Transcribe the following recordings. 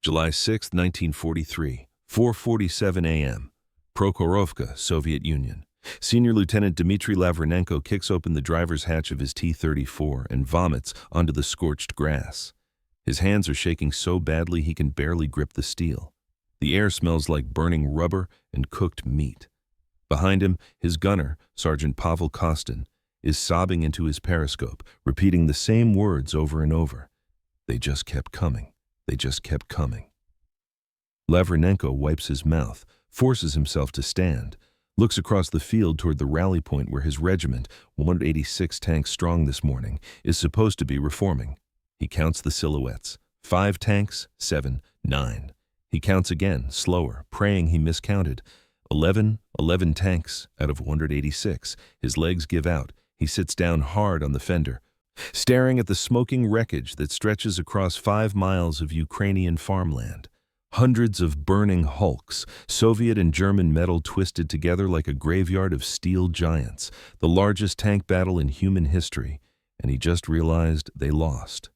July 6, 1943, 4:47 a.m. Prokhorovka, Soviet Union. Senior Lieutenant Dmitry Lavrenenko kicks open the driver's hatch of his T-34 and vomits onto the scorched grass. His hands are shaking so badly he can barely grip the steel. The air smells like burning rubber and cooked meat. Behind him, his gunner, Sergeant Pavel Kostin, is sobbing into his periscope, repeating the same words over and over. They just kept coming. They just kept coming. Lavrenenko wipes his mouth, forces himself to stand, looks across the field toward the rally point where his regiment, 186 tanks strong this morning, is supposed to be reforming. He counts the silhouettes. 5 tanks, 7, 9. He counts again, slower, praying he miscounted. 11 tanks out of 186. His legs give out. He sits down hard on the fender, staring at the smoking wreckage that stretches across 5 miles of Ukrainian farmland. Hundreds of burning hulks, Soviet and German metal twisted together like a graveyard of steel giants, the largest tank battle in human history, and he just realized they lost.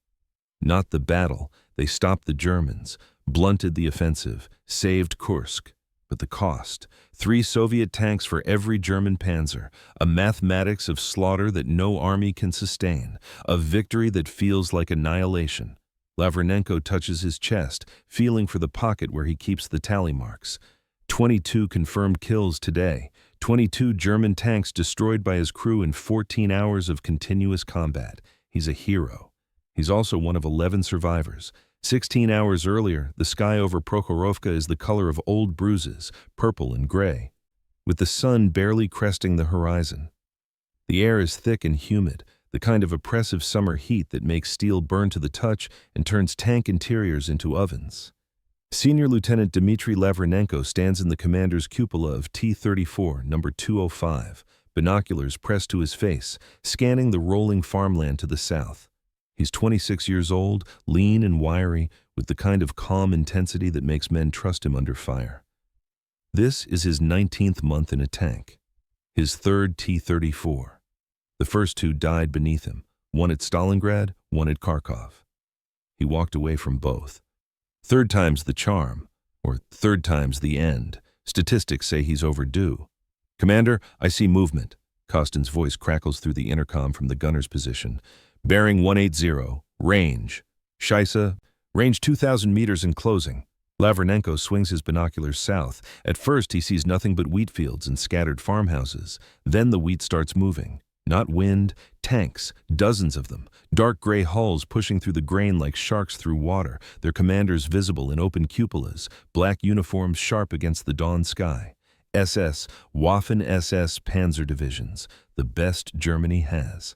Not the battle, they stopped the Germans, blunted the offensive, saved Kursk. But the cost, 3 Soviet tanks for every German panzer, a mathematics of slaughter that no army can sustain, a victory that feels like annihilation. Lavrenenko touches his chest, feeling for the pocket where he keeps the tally marks. 22 confirmed kills today, 22 German tanks destroyed by his crew in 14 hours of continuous combat. He's a hero. He's also one of 11 survivors. 16 hours earlier, the sky over Prokhorovka is the color of old bruises, purple and gray, with the sun barely cresting the horizon. The air is thick and humid, the kind of oppressive summer heat that makes steel burn to the touch and turns tank interiors into ovens. Senior Lieutenant Dmitry Lavrenenko stands in the commander's cupola of T-34, number 205, binoculars pressed to his face, scanning the rolling farmland to the south. He's 26 years old, lean and wiry, with the kind of calm intensity that makes men trust him under fire. This is his 19th month in a tank, his 3rd T-34. The first 2 died beneath him, one at Stalingrad, one at Kharkov. He walked away from both. 3rd time's the charm, or 3rd time's the end. Statistics say he's overdue. "Commander, I see movement." Kostin's voice crackles through the intercom from the gunner's position. "Bearing 180, range. Scheisse, range 2,000 meters and closing." Lavrenenko swings his binoculars south. At first he sees nothing but wheat fields and scattered farmhouses. Then the wheat starts moving. Not wind, tanks, dozens of them. Dark gray hulls pushing through the grain like sharks through water, their commanders visible in open cupolas, black uniforms sharp against the dawn sky. SS, Waffen-SS Panzer divisions, the best Germany has.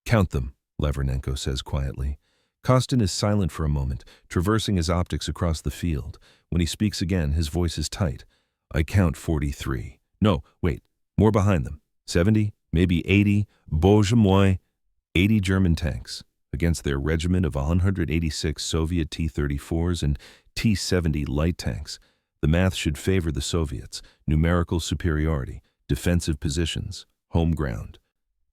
"Count them," Lavrenenko says quietly. Kostin is silent for a moment, traversing his optics across the field. When he speaks again, his voice is tight. "I count 43. No, wait, more behind them. 70, maybe 80, Bozhe moi, 80 German tanks against their regiment of 186 Soviet T-34s and T-70 light tanks. The math should favor the Soviets. Numerical superiority, defensive positions, home ground.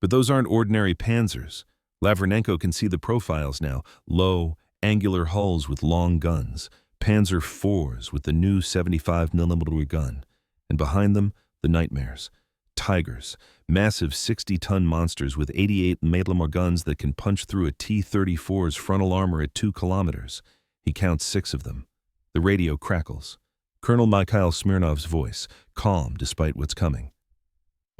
But those aren't ordinary panzers. Lavrenenko can see the profiles now, low, angular hulls with long guns, Panzer IVs with the new 75mm gun, and behind them, the nightmares. Tigers, massive 60-ton monsters with 88mm guns that can punch through a T-34's frontal armor at 2 kilometers. He counts 6 of them. The radio crackles. Colonel Mikhail Smirnov's voice, calm despite what's coming.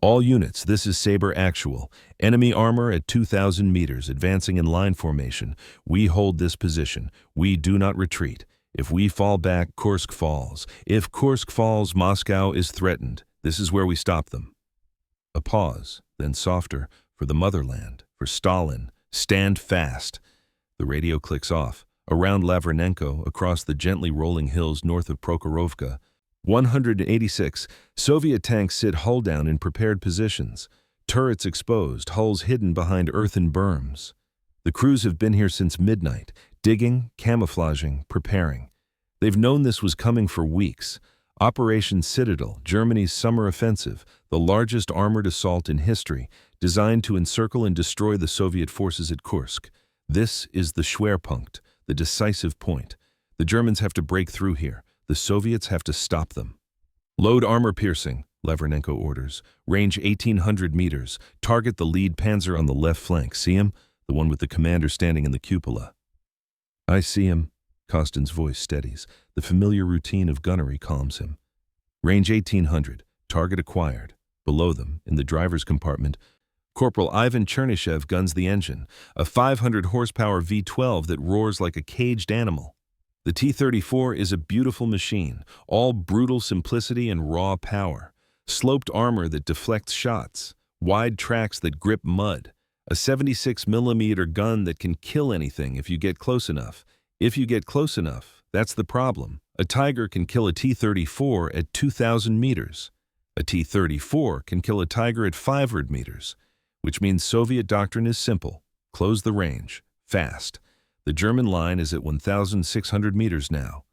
"All units, this is Sabre Actual. Enemy armor at 2,000 meters, advancing in line formation. We hold this position. We do not retreat. If we fall back, Kursk falls. If Kursk falls, Moscow is threatened. This is where we stop them." A pause, then softer, "For the motherland, for Stalin. Stand fast." The radio clicks off. Around Lavrenenko, across the gently rolling hills north of Prokhorovka, 186 Soviet tanks sit hull down in prepared positions, turrets exposed, hulls hidden behind earthen berms. The crews have been here since midnight, digging, camouflaging, preparing. They've known this was coming for weeks. Operation Citadel, Germany's summer offensive, the largest armored assault in history, designed to encircle and destroy the Soviet forces at Kursk. This is the Schwerpunkt, the decisive point. The Germans have to break through here. The Soviets have to stop them. Load armor piercing, Lavrenenko orders. Range 1,800 meters. Target the lead panzer on the left flank. See him? The one with the commander standing in the cupola. I see him. Kostin's voice steadies. The familiar routine of gunnery calms him. Range 1,800. Target acquired. Below them, in the driver's compartment, Corporal Ivan Chernyshev guns the engine, a 500-horsepower V-12 that roars like a caged animal. The T-34 is a beautiful machine, all brutal simplicity and raw power. Sloped armor that deflects shots, wide tracks that grip mud, a 76mm gun that can kill anything if you get close enough. If you get close enough, that's the problem. A Tiger can kill a T-34 at 2,000 meters. A T-34 can kill a Tiger at 500 meters, which means Soviet doctrine is simple. Close the range, fast. The German line is at 1,600 meters now.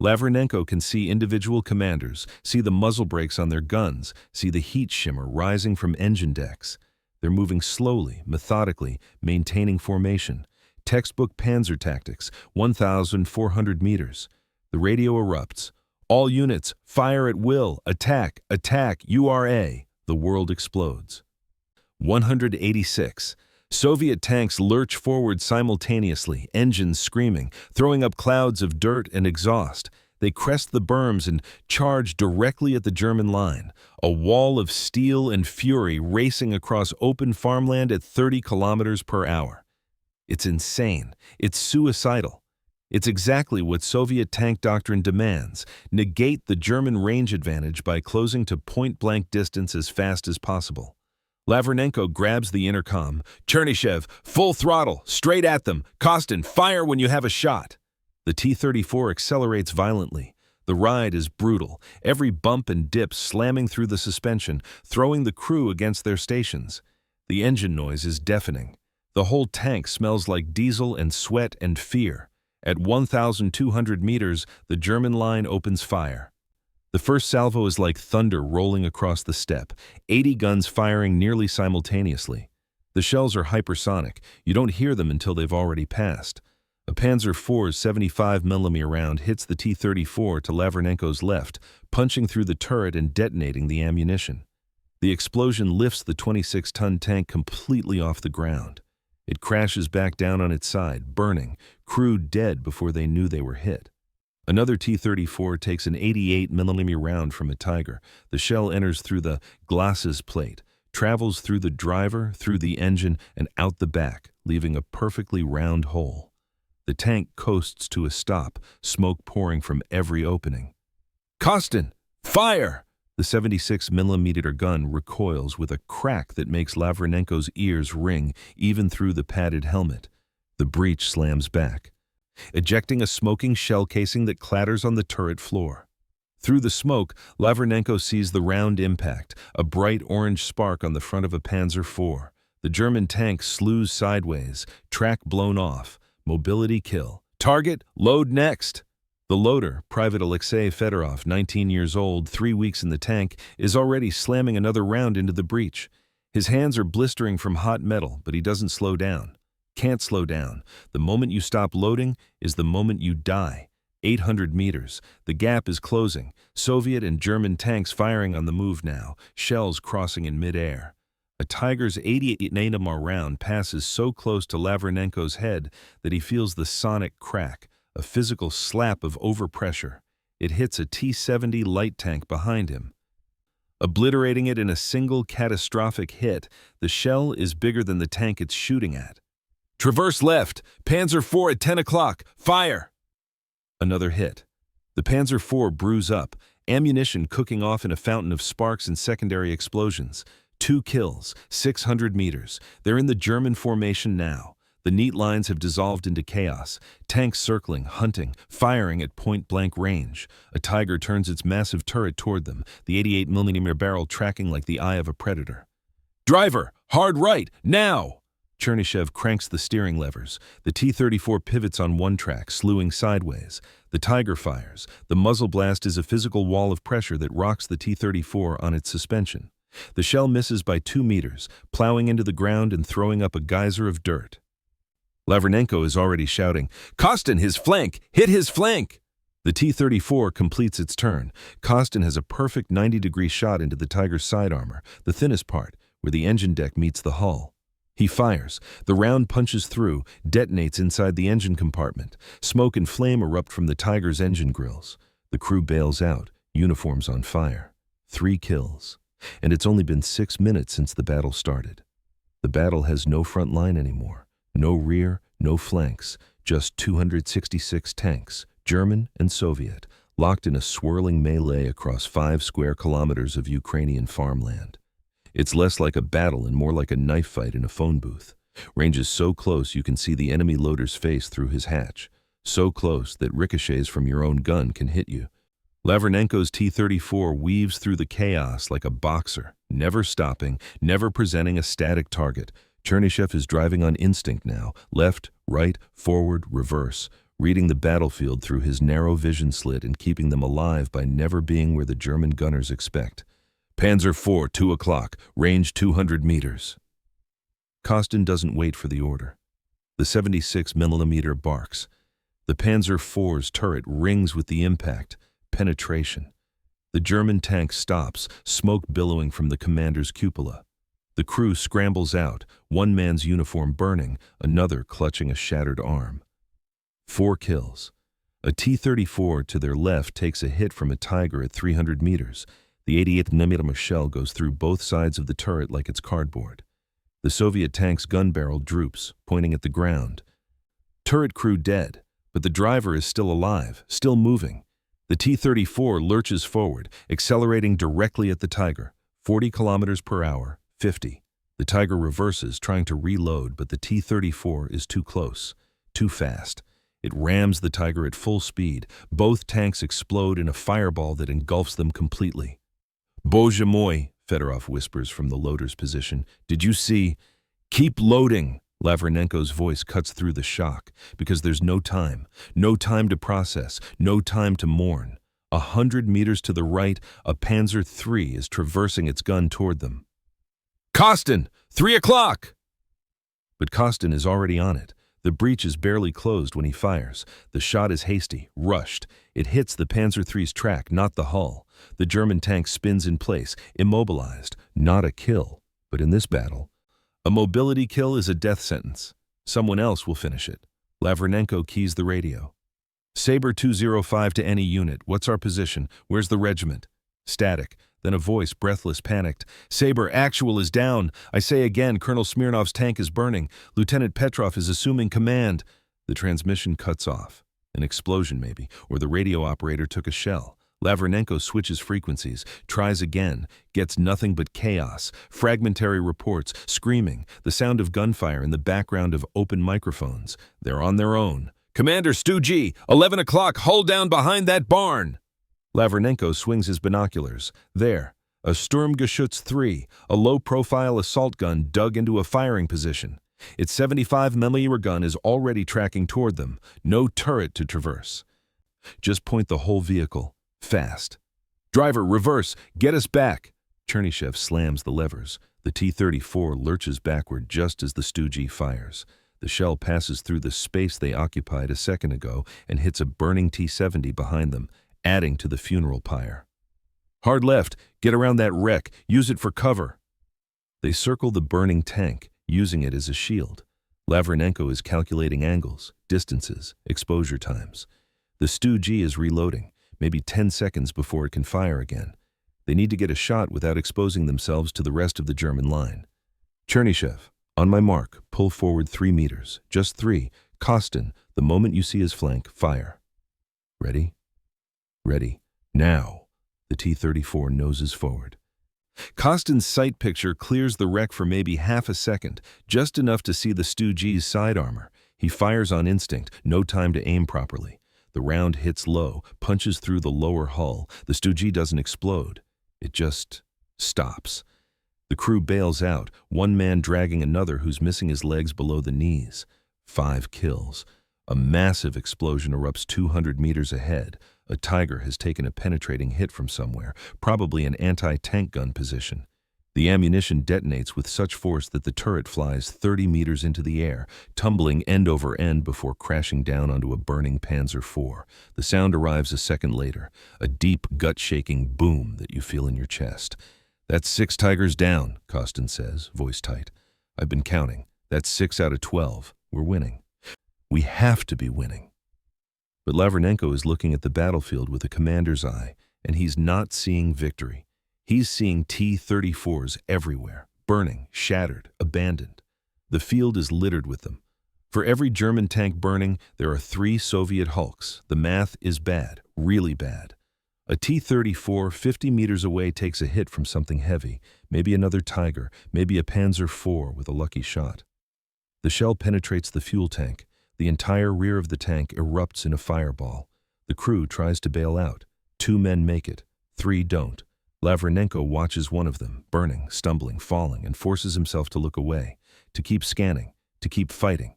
Lavrenenko can see individual commanders, see the muzzle brakes on their guns, see the heat shimmer rising from engine decks. They're moving slowly, methodically, maintaining formation. Textbook panzer tactics, 1,400 meters. The radio erupts. All units, fire at will, attack, attack, URA. The world explodes. 186. Soviet tanks lurch forward simultaneously, engines screaming, throwing up clouds of dirt and exhaust. They crest the berms and charge directly at the German line, a wall of steel and fury racing across open farmland at 30 kilometers per hour. It's insane. It's suicidal. It's exactly what Soviet tank doctrine demands. Negate the German range advantage by closing to point-blank distance as fast as possible. Lavrenenko grabs the intercom. Chernyshev, full throttle, straight at them. Kostin, fire when you have a shot. The T-34 accelerates violently. The ride is brutal, every bump and dip slamming through the suspension, throwing the crew against their stations. The engine noise is deafening. The whole tank smells like diesel and sweat and fear. At 1,200 meters, the German line opens fire. The first salvo is like thunder rolling across the steppe, 80 guns firing nearly simultaneously. The shells are hypersonic. You don't hear them until they've already passed. A Panzer IV's 75mm round hits the T-34 to Lavrenenko's left, punching through the turret and detonating the ammunition. The explosion lifts the 26-ton tank completely off the ground. It crashes back down on its side, burning, crew dead before they knew they were hit. Another T-34 takes an 88mm round from a Tiger. The shell enters through the glasses plate, travels through the driver, through the engine, and out the back, leaving a perfectly round hole. The tank coasts to a stop, smoke pouring from every opening. Kostin, fire! The 76mm gun recoils with a crack that makes Lavrenenko's ears ring even through the padded helmet. The breech slams back, ejecting a smoking shell casing that clatters on the turret floor. Through the smoke, Lavrenenko sees the round impact, a bright orange spark on the front of a Panzer IV. The German tank slews sideways, track blown off, mobility kill. Target, load next! The loader, Private Alexei Fedorov, 19 years old, 3 weeks in the tank, is already slamming another round into the breech. His hands are blistering from hot metal, but he doesn't slow down. Can't slow down. The moment you stop loading is the moment you die. 800 meters. The gap is closing. Soviet and German tanks firing on the move now, shells crossing in midair. A Tiger's 88mm round passes so close to Lavrenenko's head that he feels the sonic crack, a physical slap of overpressure. It hits a T-70 light tank behind him. Obliterating it in a single catastrophic hit, the shell is bigger than the tank it's shooting at. Traverse left, Panzer IV at 10 o'clock, fire! Another hit. The Panzer IV brews up, ammunition cooking off in a fountain of sparks and secondary explosions. 2 kills, 600 meters. They're in the German formation now. The neat lines have dissolved into chaos. Tanks circling, hunting, firing at point-blank range. A Tiger turns its massive turret toward them, the 88mm barrel tracking like the eye of a predator. Driver, hard right, now! Chernyshev cranks the steering levers. The T-34 pivots on one track, slewing sideways. The Tiger fires. The muzzle blast is a physical wall of pressure that rocks the T-34 on its suspension. The shell misses by 2 meters, plowing into the ground and throwing up a geyser of dirt. Lavrenenko is already shouting, "Kostin, his flank! Hit his flank!" The T-34 completes its turn. Kostin has a perfect 90-degree shot into the Tiger's side armor, the thinnest part, where the engine deck meets the hull. He fires. The round punches through, detonates inside the engine compartment. Smoke and flame erupt from the Tiger's engine grills. The crew bails out, uniforms on fire. 3 kills. And it's only been 6 minutes since the battle started. The battle has no front line anymore. No rear, no flanks. Just 266 tanks, German and Soviet, locked in a swirling melee across 5 square kilometers of Ukrainian farmland. It's less like a battle and more like a knife fight in a phone booth. Ranges so close you can see the enemy loader's face through his hatch. So close that ricochets from your own gun can hit you. Lavrenenko's T-34 weaves through the chaos like a boxer, never stopping, never presenting a static target. Chernyshev is driving on instinct now, left, right, forward, reverse, reading the battlefield through his narrow vision slit and keeping them alive by never being where the German gunners expect. Panzer IV, 2 o'clock, range 200 meters. Kostin doesn't wait for the order. The 76mm barks. The Panzer IV's turret rings with the impact. Penetration. The German tank stops, smoke billowing from the commander's cupola. The crew scrambles out, one man's uniform burning, another clutching a shattered arm. 4 kills. A T-34 to their left takes a hit from a Tiger at 300 meters. The 88mm shell goes through both sides of the turret like it's cardboard. The Soviet tank's gun barrel droops, pointing at the ground. Turret crew dead, but the driver is still alive, still moving. The T-34 lurches forward, accelerating directly at the Tiger, 40 kilometers per hour, 50. The Tiger reverses, trying to reload, but the T-34 is too close, too fast. It rams the Tiger at full speed. Both tanks explode in a fireball that engulfs them completely. "Bozhe moi," Fedorov whispers from the loader's position. "Did you see?" "Keep loading." Lavrenenko's voice cuts through the shock, because there's no time to process, no time to mourn. 100 meters to the right, a Panzer III is traversing its gun toward them. "Kostin, 3 o'clock!" But Kostin is already on it. The breach is barely closed when he fires. The shot is hasty, rushed. It hits the Panzer III's track, not the hull. The German tank spins in place, immobilized. Not a kill. But in this battle, a mobility kill is a death sentence. Someone else will finish it. Lavrenenko keys the radio. "Sabre 205 to any unit. What's our position? Where's the regiment?" Static. Then a voice, breathless, panicked. "Sabre, actual is down. I say again, Colonel Smirnov's tank is burning. Lieutenant Petrov is assuming command." The transmission cuts off. An explosion, maybe, or the radio operator took a shell. Lavrenenko switches frequencies, tries again, gets nothing but chaos, fragmentary reports, screaming, the sound of gunfire in the background of open microphones. They're on their own. "Commander Stu G, 11 o'clock, hull down behind that barn." Lavrenenko swings his binoculars. There, a Sturmgeschütz 3, a low-profile assault gun dug into a firing position. Its 75mm gun is already tracking toward them. No turret to traverse. Just point the whole vehicle. Fast. "Driver, reverse. Get us back." Chernyshev slams the levers. The T-34 lurches backward just as the Stu-G fires. The shell passes through the space they occupied a second ago and hits a burning T-70 behind them, adding to the funeral pyre. "Hard left. Get around that wreck. Use it for cover." They circle the burning tank, using it as a shield. Lavrenenko is calculating angles, distances, exposure times. The Stu-G is reloading, maybe 10 seconds before it can fire again. They need to get a shot without exposing themselves to the rest of the German line. "Chernyshev, on my mark, pull forward 3 meters. Just 3. Kostin, the moment you see his flank, fire." "Ready?" "Ready. Now." The T-34 noses forward. Kostin's sight picture clears the wreck for maybe half a second, just enough to see the Stu-G's side armor. He fires on instinct, no time to aim properly. The round hits low, punches through the lower hull. The Stu-G doesn't explode. It just stops. The crew bails out, one man dragging another who's missing his legs below the knees. 5 kills. A massive explosion erupts 200 meters ahead. A Tiger has taken a penetrating hit from somewhere, probably an anti-tank gun position. The ammunition detonates with such force that the turret flies 30 meters into the air, tumbling end over end before crashing down onto a burning Panzer IV. The sound arrives a second later, a deep, gut-shaking boom that you feel in your chest. "That's 6 Tigers down," Kostin says, voice tight. "I've been counting. That's 6 out of 12. We're winning. We have to be winning." But Lavrenenko is looking at the battlefield with a commander's eye, and he's not seeing victory. He's seeing T-34s everywhere, burning, shattered, abandoned. The field is littered with them. For every German tank burning, there are 3 Soviet Hulks. The math is bad, really bad. A T-34 50 meters away takes a hit from something heavy, maybe another Tiger, maybe a Panzer IV with a lucky shot. The shell penetrates the fuel tank. The entire rear of the tank erupts in a fireball. The crew tries to bail out. 2 men make it, 3 don't. Lavrenenko watches one of them, burning, stumbling, falling, and forces himself to look away, to keep scanning, to keep fighting.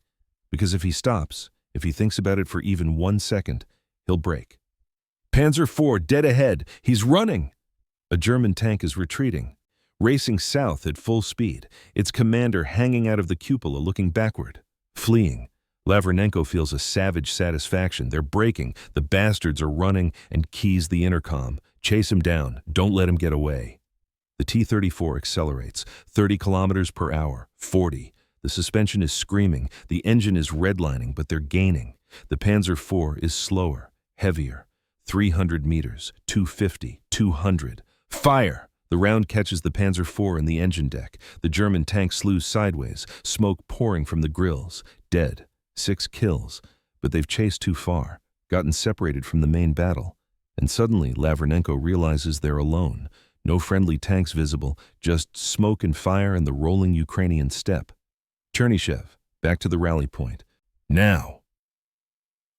Because if he stops, if he thinks about it for even 1 second, he'll break. "Panzer IV, dead ahead! He's running!" A German tank is retreating, racing south at full speed, its commander hanging out of the cupola looking backward, fleeing. Lavrenenko feels a savage satisfaction. They're breaking, the bastards are running, and keys the intercom. "Chase him down, don't let him get away." The T-34 accelerates, 30 kilometers per hour, 40. The suspension is screaming, the engine is redlining, but they're gaining. The Panzer IV is slower, heavier. 300 meters, 250, 200. Fire! The round catches the Panzer IV in the engine deck. The German tank slews sideways, smoke pouring from the grills. Dead. 6 kills. But they've chased too far, gotten separated from the main battle. And suddenly, Lavrenenko realizes they're alone. No friendly tanks visible, just smoke and fire and the rolling Ukrainian steppe. Chernihiv, back to the rally point. Now!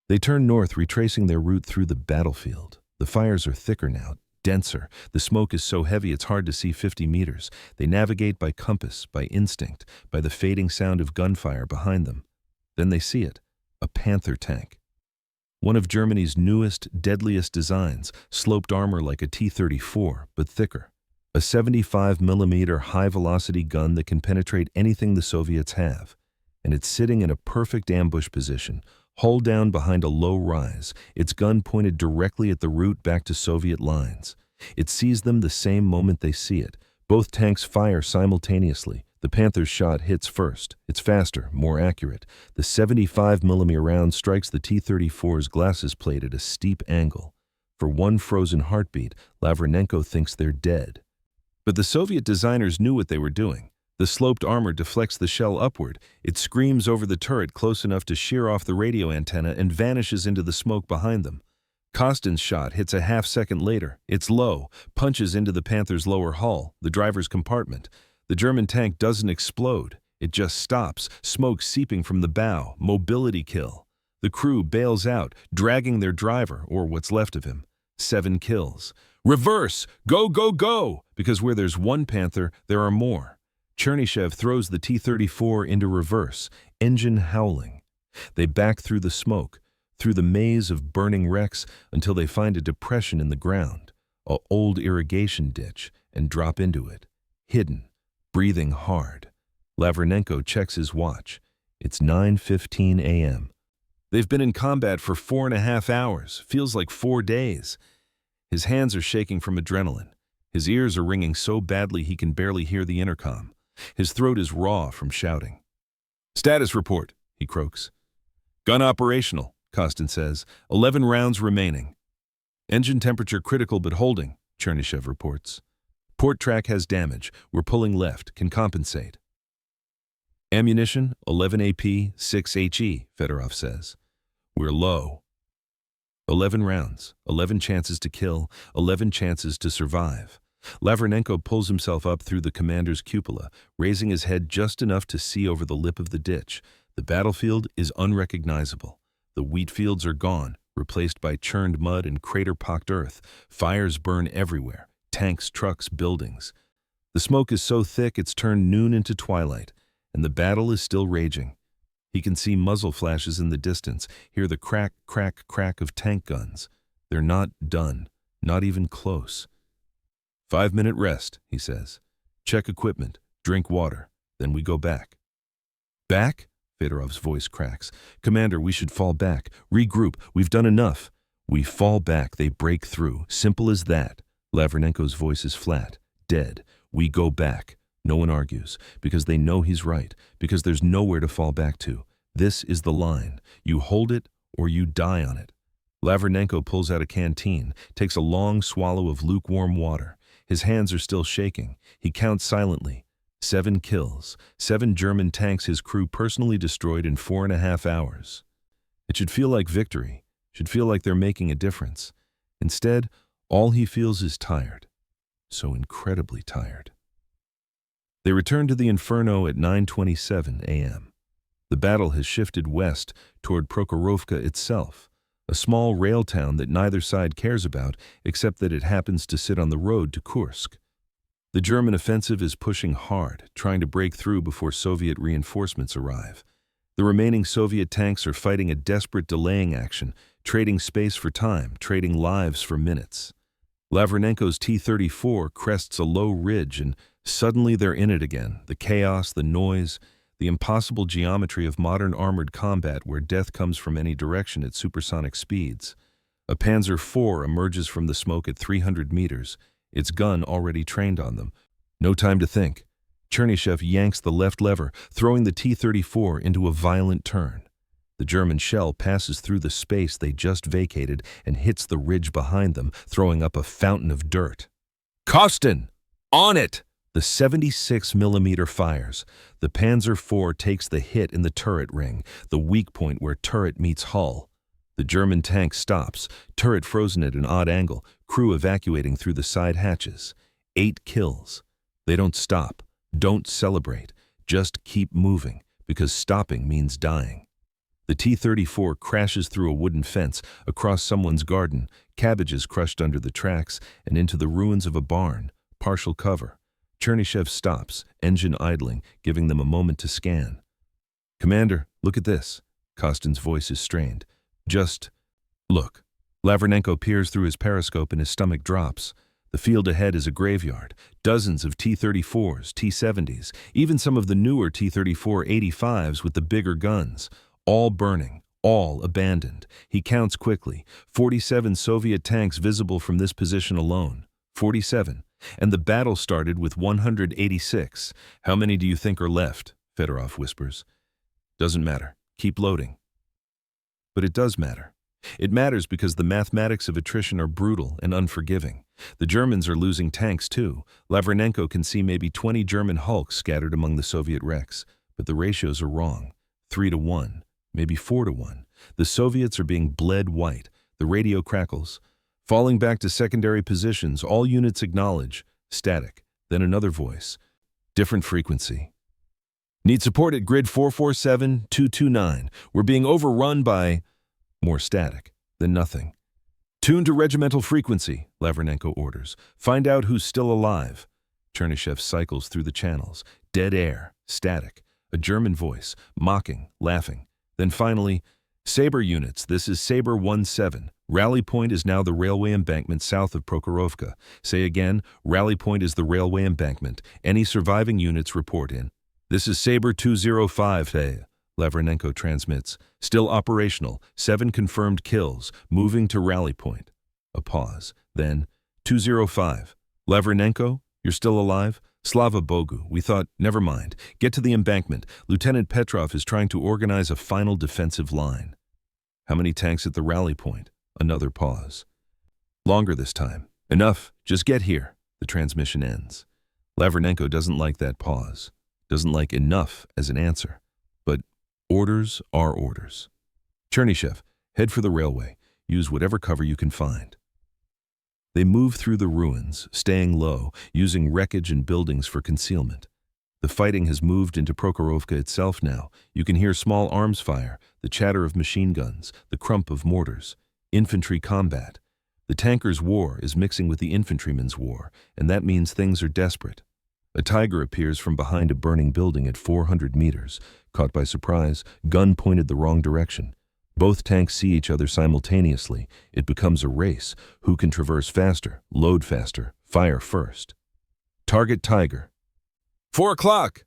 They turn north, retracing their route through the battlefield. The fires are thicker now, denser. The smoke is so heavy it's hard to see 50 meters. They navigate by compass, by instinct, by the fading sound of gunfire behind them. Then they see it, a Panther tank. One of Germany's newest, deadliest designs, sloped armor like a T-34, but thicker. A 75mm high-velocity gun that can penetrate anything the Soviets have. And it's sitting in a perfect ambush position, hull down behind a low rise, its gun pointed directly at the route back to Soviet lines. It sees them the same moment they see it. Both tanks fire simultaneously. The Panther's shot hits first. It's faster, more accurate. The 75mm round strikes the T-34's glasses plate at a steep angle. For one frozen heartbeat, Lavrenenko thinks they're dead. But the Soviet designers knew what they were doing. The sloped armor deflects the shell upward. It screams over the turret close enough to shear off the radio antenna and vanishes into the smoke behind them. Kostin's shot hits a half-second later. It's low, punches into the Panther's lower hull, the driver's compartment. The German tank doesn't explode. It just stops, smoke seeping from the bow, mobility kill. The crew bails out, dragging their driver, or what's left of him. 7 kills. Reverse! Go, go, go! Because where there's one Panther, there are more. Chernihiv throws the T-34 into reverse, engine howling. They back through the smoke, through the maze of burning wrecks until they find a depression in the ground, an old irrigation ditch, and drop into it, hidden, breathing hard. Lavrenenko checks his watch. It's 9:15 a.m. They've been in combat for 4.5 hours, feels like 4 days. His hands are shaking from adrenaline. His ears are ringing so badly he can barely hear the intercom. His throat is raw from shouting. "Status report," he croaks. "Gun operational," Kostin says. 11 rounds remaining. "Engine temperature critical but holding," Chernihiv reports. "Port track has damage. We're pulling left. Can compensate." "Ammunition, 11 AP, 6 HE, Fedorov says. "We're low." 11 rounds, 11 chances to kill, 11 chances to survive. Lavrenenko pulls himself up through the commander's cupola, raising his head just enough to see over the lip of the ditch. The battlefield is unrecognizable. The wheat fields are gone, replaced by churned mud and crater-pocked earth. Fires burn everywhere, tanks, trucks, buildings. The smoke is so thick it's turned noon into twilight, and the battle is still raging. He can see muzzle flashes in the distance, hear the crack, crack, crack of tank guns. They're not done, not even close. 5-minute rest, he says. check equipment, drink water, then we go back. Back? Fedorov's voice cracks. Commander, we should fall back. Regroup. We've done enough. We fall back. They break through. Simple as that. Lavrenenko's voice is flat, dead. We go back. No one argues, because they know he's right, because there's nowhere to fall back to. This is the line. You hold it or you die on it. Lavrenenko pulls out a canteen, takes a long swallow of lukewarm water. His hands are still shaking. He counts silently. 7 kills, 7 German tanks his crew personally destroyed in 4.5 hours. It should feel like victory, should feel like they're making a difference. Instead, all he feels is tired. So incredibly tired. They return to the Inferno at 9:27 a.m. The battle has shifted west toward Prokhorovka itself, a small rail town that neither side cares about except that it happens to sit on the road to Kursk. The German offensive is pushing hard, trying to break through before Soviet reinforcements arrive. The remaining Soviet tanks are fighting a desperate delaying action, trading space for time, trading lives for minutes. Lavrenenko's T-34 crests a low ridge and suddenly they're in it again. The chaos, the noise, the impossible geometry of modern armored combat where death comes from any direction at supersonic speeds. A Panzer IV emerges from the smoke at 300 meters, its gun already trained on them. No time to think. Chernyshев yanks the left lever, throwing the T-34 into a violent turn. The German shell passes through the space they just vacated and hits the ridge behind them, throwing up a fountain of dirt. Kosten! On it! The 76mm fires. The Panzer IV takes the hit in the turret ring, the weak point where turret meets hull. The German tank stops, turret frozen at an odd angle, crew evacuating through the side hatches. 8 kills. They don't stop, don't celebrate, just keep moving, because stopping means dying. The T-34 crashes through a wooden fence, across someone's garden, cabbages crushed under the tracks, and into the ruins of a barn, partial cover. Chernyshев stops, engine idling, giving them a moment to scan. Commander, look at this. Kosten's voice is strained. Just look. Lavrenenko peers through his periscope and his stomach drops. The field ahead is a graveyard. Dozens of T-34s, T-70s, even some of the newer T-34-85s with the bigger guns. All burning, all abandoned. He counts quickly. 47 Soviet tanks visible from this position alone. 47. And the battle started with 186. How many do you think are left? Fedorov whispers. Doesn't matter. Keep loading. But it does matter. It matters because the mathematics of attrition are brutal and unforgiving. The Germans are losing tanks too. Lavrenenko can see maybe 20 German hulks scattered among the Soviet wrecks. But the ratios are wrong. 3-1, maybe 4-1. The Soviets are being bled white. The radio crackles. Falling back to secondary positions, all units acknowledge. Static. Then another voice. Different frequency. Need support at grid 447-229. We're being overrun by... More static. Then nothing. Tune to regimental frequency, Lavrenenko orders. Find out who's still alive. Chernyshев cycles through the channels. Dead air. Static. A German voice. Mocking. Laughing. Then finally, Sabre units, this is Sabre 17. Rally point is now the railway embankment south of Prokhorovka. Say again, rally point is the railway embankment. Any surviving units report in. This is Sabre 205, hey. Lavrenenko transmits. Still operational. 7 confirmed kills. Moving to rally point. A pause. Then, 205. Lavrenenko, you're still alive? Slava Bogu, we thought, never mind. Get to the embankment. Lieutenant Petrov is trying to organize a final defensive line. How many tanks at the rally point? Another pause. Longer this time. Enough. Just get here. The transmission ends. Lavrenenko doesn't like that pause. Doesn't like enough as an answer. But orders are orders. Chernyshев, head for the railway. Use whatever cover you can find. They move through the ruins, staying low, using wreckage and buildings for concealment. The fighting has moved into Prokhorovka itself now. You can hear small arms fire, the chatter of machine guns, the crump of mortars. Infantry combat. The tankers' war is mixing with the infantrymen's war, and that means things are desperate. A Tiger appears from behind a burning building at 400 meters. Caught by surprise, gun pointed the wrong direction. Both tanks see each other simultaneously. It becomes a race. Who can traverse faster, load faster, fire first? Target Tiger. 4 o'clock!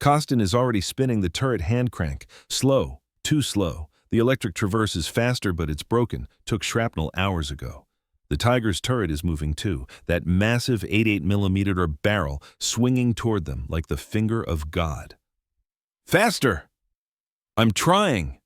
Kostin is already spinning the turret hand crank. Slow, too slow. The electric traverse is faster, but it's broken. Took shrapnel hours ago. The Tiger's turret is moving too, that massive 88mm barrel swinging toward them like the finger of God. Faster! I'm trying!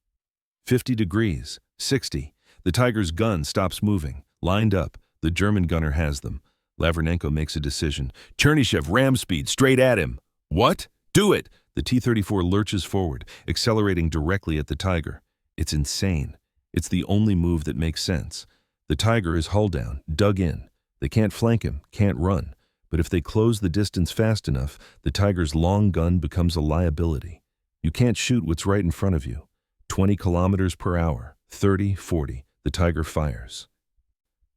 50 degrees, 60. The Tiger's gun stops moving. Lined up, the German gunner has them. Lavrenenko makes a decision. Chernyshев, ram speed, straight at him. What? Do it! The T-34 lurches forward, accelerating directly at the Tiger. It's insane. It's the only move that makes sense. The Tiger is hull down, dug in. They can't flank him, can't run. But if they close the distance fast enough, the Tiger's long gun becomes a liability. You can't shoot what's right in front of you. 20 kilometers per hour, 30, 40, the Tiger fires.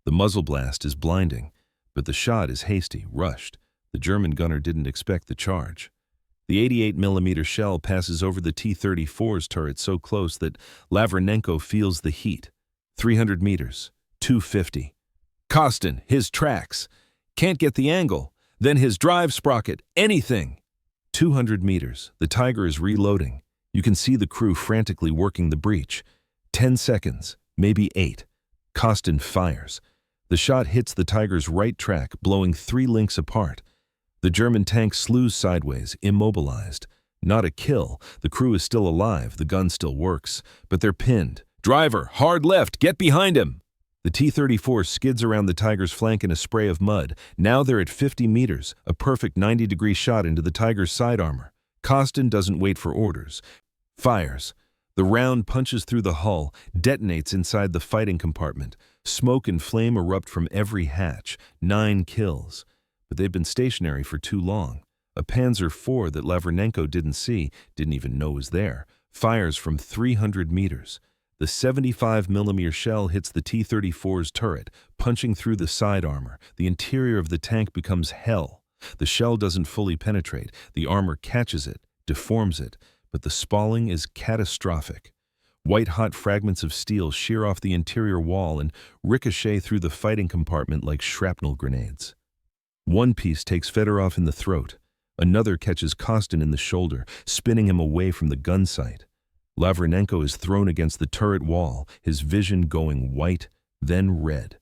The muzzle blast is blinding, but the shot is hasty, rushed. The German gunner didn't expect the charge. The 88mm shell passes over the T-34's turret so close that Lavrenenko feels the heat. 300 meters, 250. Kostin, his tracks. Can't get the angle. Then his drive sprocket, anything. 200 meters, the Tiger is reloading. You can see the crew frantically working the breach. 10 seconds, maybe 8. Kostin fires. The shot hits the Tiger's right track, blowing 3 links apart. The German tank slews sideways, immobilized. Not a kill. The crew is still alive, the gun still works. But they're pinned. Driver, hard left, get behind him! The T-34 skids around the Tiger's flank in a spray of mud. Now they're at 50 meters, a perfect 90-degree shot into the Tiger's side armor. Kostin doesn't wait for orders. Fires. The round punches through the hull, detonates inside the fighting compartment. Smoke and flame erupt from every hatch. 9 kills. But they've been stationary for too long. A Panzer IV that Lavrenenko didn't see, didn't even know was there, fires from 300 meters. The 75mm shell hits the T-34's turret, punching through the side armor. The interior of the tank becomes hell. The shell doesn't fully penetrate. The armor catches it, deforms it, but the spalling is catastrophic. White-hot fragments of steel shear off the interior wall and ricochet through the fighting compartment like shrapnel grenades. One piece takes Fedorov in the throat. Another catches Kostin in the shoulder, spinning him away from the gun sight. Lavrenenko is thrown against the turret wall, his vision going white, then red.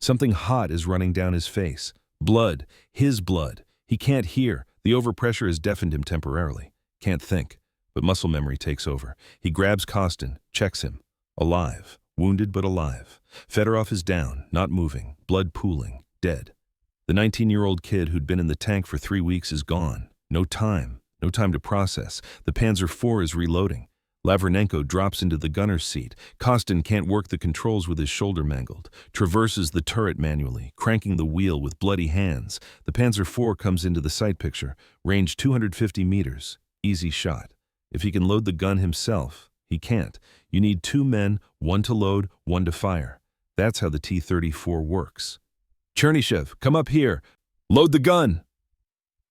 Something hot is running down his face. Blood, his blood. He can't hear. The overpressure has deafened him temporarily. Can't think. But muscle memory takes over. He grabs Kostin, checks him. Alive. Wounded but alive. Fedorov is down, not moving, blood pooling, dead. The 19-year-old kid who'd been in the tank for 3 weeks is gone. No time to process. The Panzer IV is reloading. Lavrenenko drops into the gunner's seat. Kostin can't work the controls with his shoulder mangled. Traverses the turret manually, cranking the wheel with bloody hands. The Panzer IV comes into the sight picture. Range 250 meters. Easy shot. If he can load the gun himself, he can't. You need 2 men, 1 to load, 1 to fire. That's how the T-34 works. Chernyshев, come up here. Load the gun!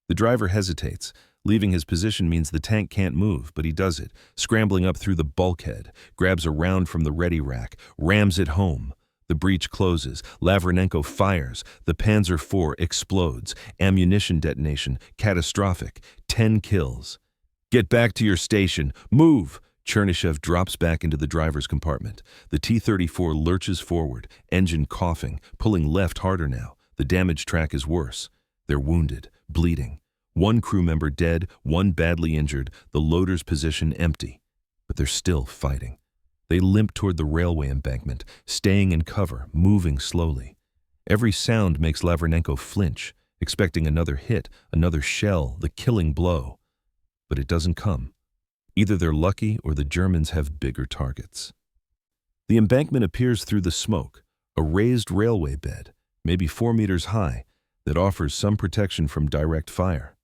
The driver hesitates. Leaving his position means the tank can't move, but he does it, scrambling up through the bulkhead, grabs a round from the ready rack, rams it home. The breach closes. Lavrenenko fires. The Panzer IV explodes. Ammunition detonation, catastrophic. 10 kills. Get back to your station. Move! Chernyshев drops back into the driver's compartment. The T-34 lurches forward, engine coughing, pulling left harder now. The damage track is worse. They're wounded, bleeding. 1 crew member dead, 1 badly injured, the loader's position empty. But they're still fighting. They limp toward the railway embankment, staying in cover, moving slowly. Every sound makes Lavrenenko flinch, expecting another hit, another shell, the killing blow. But it doesn't come. Either they're lucky or the Germans have bigger targets. The embankment appears through the smoke, a raised railway bed, maybe 4 meters high, that offers some protection from direct fire.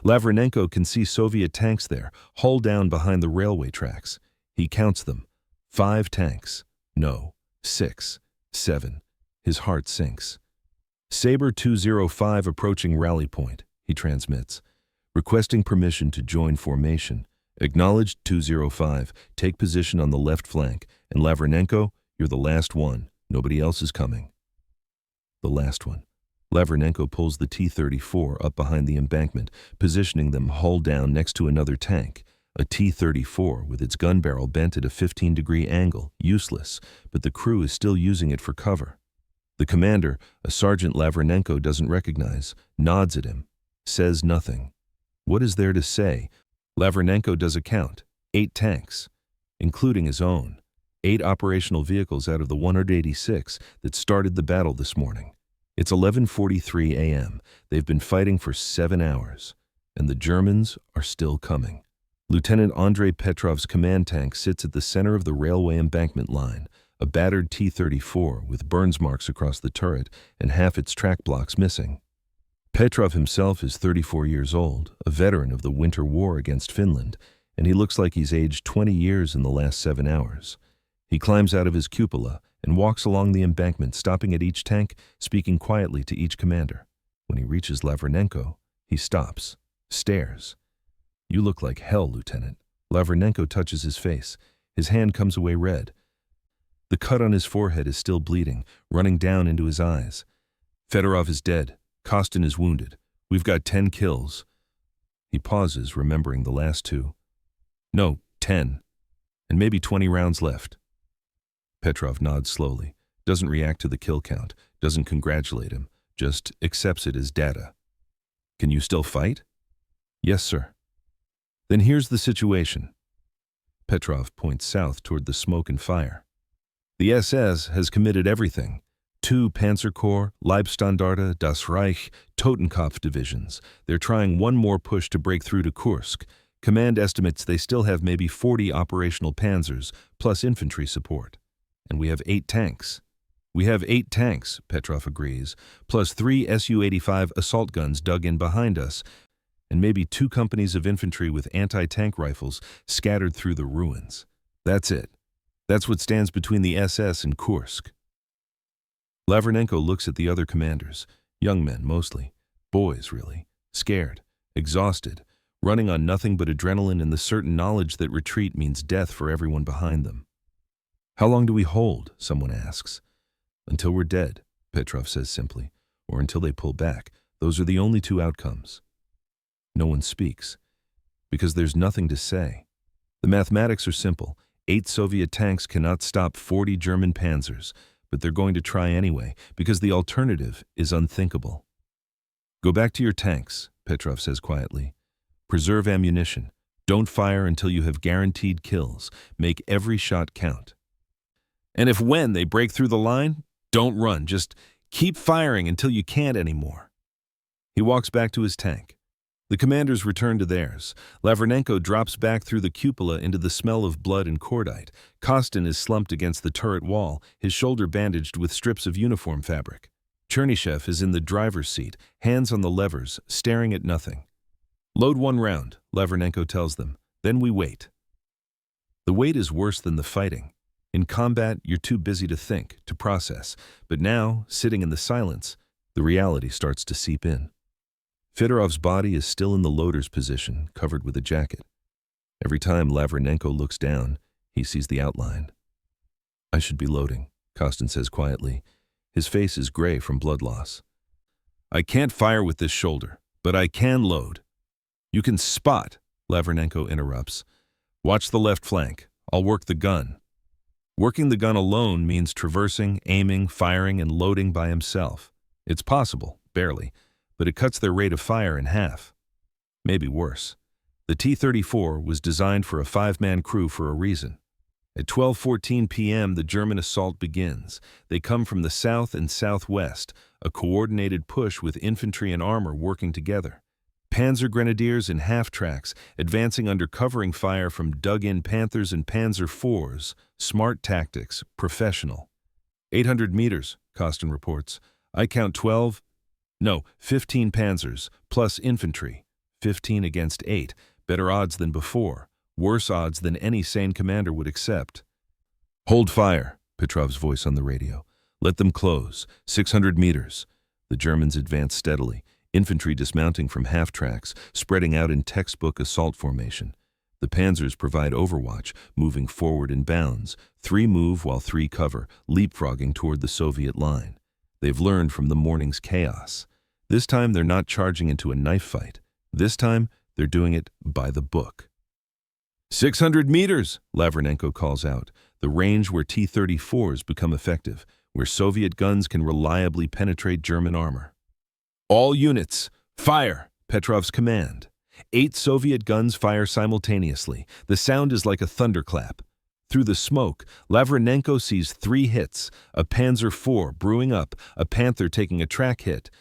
Lavrenenko can see Soviet tanks there, hull down behind the railway tracks. He counts them. 5 tanks. No, 6, 7. His heart sinks. Sabre 205 approaching rally point, he transmits. Requesting permission to join formation. Acknowledged 205. Take position on the left flank. And Lavrenenko, you're the last one. Nobody else is coming. The last one. Lavrenenko pulls the T-34 up behind the embankment, positioning them hull down next to another tank. A T-34 with its gun barrel bent at a 15-degree angle, useless, but the crew is still using it for cover. The commander, a Sergeant Lavrenenko doesn't recognize, nods at him, says nothing. What is there to say? Lavrenenko does a count. 8 tanks, including his own. 8 operational vehicles out of the 186 that started the battle this morning. It's 11:43 a.m. They've been fighting for 7 hours, and the Germans are still coming. Lieutenant Andrei Petrov's command tank sits at the center of the railway embankment line, a battered T-34 with burns marks across the turret and half its track blocks missing. Petrov himself is 34 years old, a veteran of the Winter War against Finland, and he looks like he's aged 20 years in the last 7 hours. He climbs out of his cupola and walks along the embankment, stopping at each tank, speaking quietly to each commander. When he reaches Lavrenenko, he stops, stares. "You look like hell, Lieutenant." Lavrenenko touches his face. His hand comes away red. The cut on his forehead is still bleeding, running down into his eyes. "Fedorov is dead. Kostin is wounded. We've got 10 kills. He pauses, remembering the last 2. "No, 10. And maybe 20 rounds left." Petrov nods slowly, doesn't react to the kill count, doesn't congratulate him, just accepts it as data. "Can you still fight?" "Yes, sir." "Then here's the situation." Petrov points south toward the smoke and fire. "The SS has committed everything. 2 Panzer Corps, Leibstandarte, Das Reich, Totenkopf divisions. They're trying one more push to break through to Kursk. Command estimates they still have maybe 40 operational panzers, plus infantry support. And we have 8 tanks. "We have 8 tanks," Petrov agrees, plus 3 Su-85 assault guns dug in behind us, and maybe 2 companies of infantry with anti-tank rifles scattered through the ruins. That's it. That's what stands between the SS and Kursk. Lavrenenko looks at the other commanders, young men mostly, boys really, scared, exhausted, running on nothing but adrenaline and the certain knowledge that retreat means death for everyone behind them. "How long do we hold?" someone asks. "Until we're dead," Petrov says simply, "or until they pull back. Those are the only 2 outcomes." No one speaks, because there's nothing to say. The mathematics are simple. 8 Soviet tanks cannot stop 40 German panzers, but they're going to try anyway, because the alternative is unthinkable. "Go back to your tanks," Petrov says quietly. "Preserve ammunition. Don't fire until you have guaranteed kills. Make every shot count. And if when they break through the line, don't run. Just keep firing until you can't anymore." He walks back to his tank. The commanders return to theirs. Lavrenenko drops back through the cupola into the smell of blood and cordite. Kostin is slumped against the turret wall, his shoulder bandaged with strips of uniform fabric. Chernyshev is in the driver's seat, hands on the levers, staring at nothing. "Load 1 round, Lavrenenko tells them. "Then we wait." The wait is worse than the fighting. In combat, you're too busy to think, to process. But now, sitting in the silence, the reality starts to seep in. Fedorov's body is still in the loader's position, covered with a jacket. Every time Lavrenenko looks down, he sees the outline. "I should be loading," Kostin says quietly. His face is gray from blood loss. "I can't fire with this shoulder, but I can load." "You can spot," Lavrenenko interrupts. "Watch the left flank. I'll work the gun." Working the gun alone means traversing, aiming, firing, and loading by himself. It's possible, barely, but it cuts their rate of fire in half. Maybe worse. The T-34 was designed for a 5-man crew for a reason. At 12:14 p.m., the German assault begins. They come from the south and southwest, a coordinated push with infantry and armor working together. Panzer Grenadiers in half-tracks, advancing under covering fire from dug-in Panthers and Panzer IVs. Smart tactics, professional. 800 meters, Kostin reports. "I count 15 Panzers, plus infantry. 15 against 8. Better odds than before. Worse odds than any sane commander would accept." "Hold fire," Petrov's voice on the radio. "Let them close. 600 meters. The Germans advance steadily, infantry dismounting from half-tracks, spreading out in textbook assault formation. The Panzers provide overwatch, moving forward in bounds. 3 move while 3 cover, leapfrogging toward the Soviet line. They've learned from the morning's chaos. This time they're not charging into a knife fight. This time they're doing it by the book. 600 meters, Lavrenenko calls out, the range where T-34s become effective, where Soviet guns can reliably penetrate German armor. All units, fire, Petrov's command. 8 Soviet guns fire simultaneously. The sound is like a thunderclap. Through the smoke, Lavrenenko sees 3 hits, a Panzer IV brewing up, a Panther taking a track hit,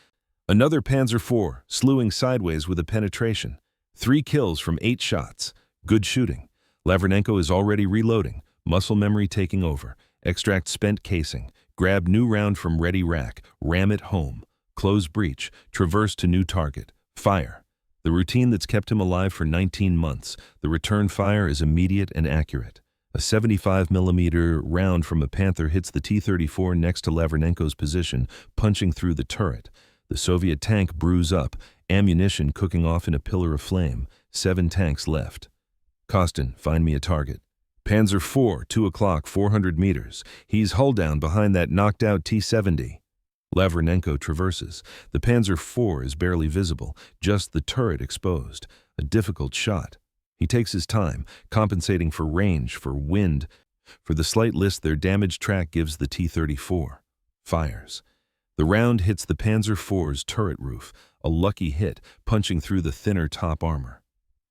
another Panzer IV slewing sideways with a penetration. 3 kills from 8 shots. Good shooting. Lavrenenko is already reloading, muscle memory taking over. Extract spent casing, grab new round from ready rack, ram it home. Close breach, traverse to new target, fire. The routine that's kept him alive for 19 months. The return fire is immediate and accurate. A 75mm round from a Panther hits the T-34 next to Lavrenenko's position, punching through the turret. The Soviet tank brews up, ammunition cooking off in a pillar of flame. 7 tanks left. Kostin, find me a target. Panzer IV, 2 o'clock, 400 meters. He's hull down behind that knocked-out T-70. Lavrenenko traverses. The Panzer IV is barely visible, just the turret exposed. A difficult shot. He takes his time, compensating for range, for wind. For the slight list their damaged track gives the T-34. Fires. The round hits the Panzer IV's turret roof, a lucky hit, punching through the thinner top armor.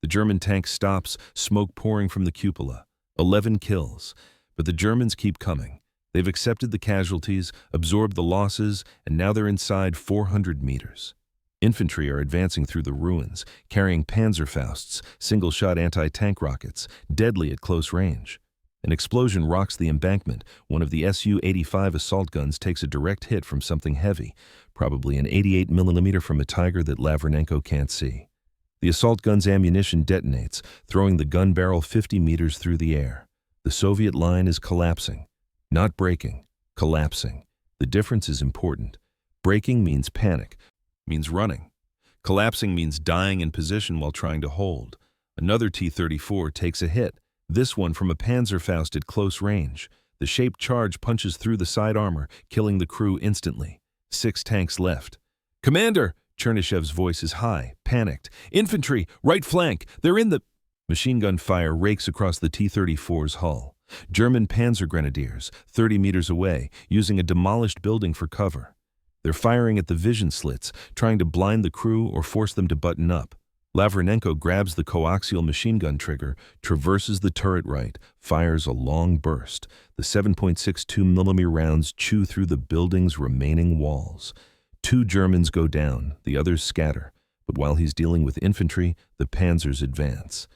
The German tank stops, smoke pouring from the cupola. 11 kills. But the Germans keep coming. They've accepted the casualties, absorbed the losses, and now they're inside 400 meters. Infantry are advancing through the ruins, carrying Panzerfausts, single-shot anti-tank rockets, deadly at close range. An explosion rocks the embankment. One of the Su-85 assault guns takes a direct hit from something heavy, probably an 88mm from a Tiger that Lavrenenko can't see. The assault gun's ammunition detonates, throwing the gun barrel 50 meters through the air. The Soviet line is collapsing. Not breaking, collapsing. The difference is important. Breaking means panic, means running. Collapsing means dying in position while trying to hold. Another T-34 takes a hit, this one from a Panzerfaust at close range. The shaped charge punches through the side armor, killing the crew instantly. 6 tanks left. Commander! Chernyshev's voice is high, panicked. Infantry, right flank, they're in the... Machine gun fire rakes across the T-34's hull. German Panzer Grenadiers, 30 meters away, using a demolished building for cover. They're firing at the vision slits, trying to blind the crew or force them to button up. Lavrenenko grabs the coaxial machine gun trigger, traverses the turret right, fires a long burst. The 7.62mm rounds chew through the building's remaining walls. 2 Germans go down, the others scatter. But while he's dealing with infantry, the Panzers advance.